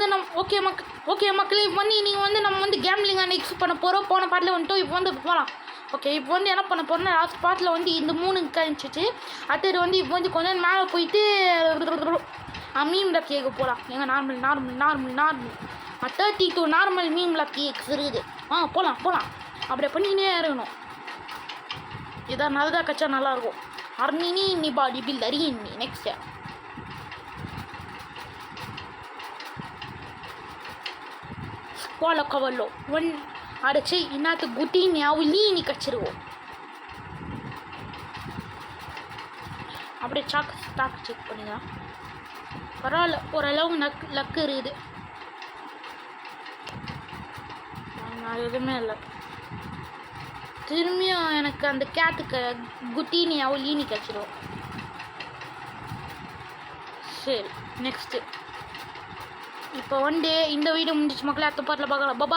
வந்து ஓகே மக்களே, இப்போ வந்து நீங்கள் வந்து நம்ம வந்து கேம்லிங் நெக்ஸ்ட் பண்ண போகிறோம். போன பாட்டில் வந்துட்டு இப்போ வந்து போகலாம். ஓகே, இப்போ வந்து என்ன பண்ண போகிறோம்னா லாஸ்ட் பாட்டில் வந்து இந்த 3 கழிச்சிச்சு. அடுத்தது வந்து இப்போ வந்து கொஞ்சம் மேலே போயிட்டு மீம் லக் கேட்க போகலாம். எங்கள் normal 32 normal meme luck cakes இருக்குது. போகலாம் அப்படியே பண்ணிக்கினே இருக்கணும். இதான் நல்லதாக கச்சா நல்லாயிருக்கும். அர்னினி நீ பாடி பில்டர் இன்னி நெக்ஸ்ட் ஸ்குவால கவர்லோ ஒன் அடைச்சி இன்னத்து குட்டி ஞாபகம் நீ கச்சிருவோம். அப்படியே ஸ்டாக் செக் பண்ணிக்கலாம். பரவாயில்ல, ஓரளவு லக்கு இருக்குது. எதுவுமே இல்லை. திரும்பியும் எனக்கு அந்த கேட்டுக்கு குட்டினி அவளீனி கச்சிடும். சரி, நெக்ஸ்ட்டு இப்போ வந்து இந்த வீடியோ முடிஞ்சிச்சு மக்களே. அடுத்த பாட்டில் பார்க்கலாம். பாபா.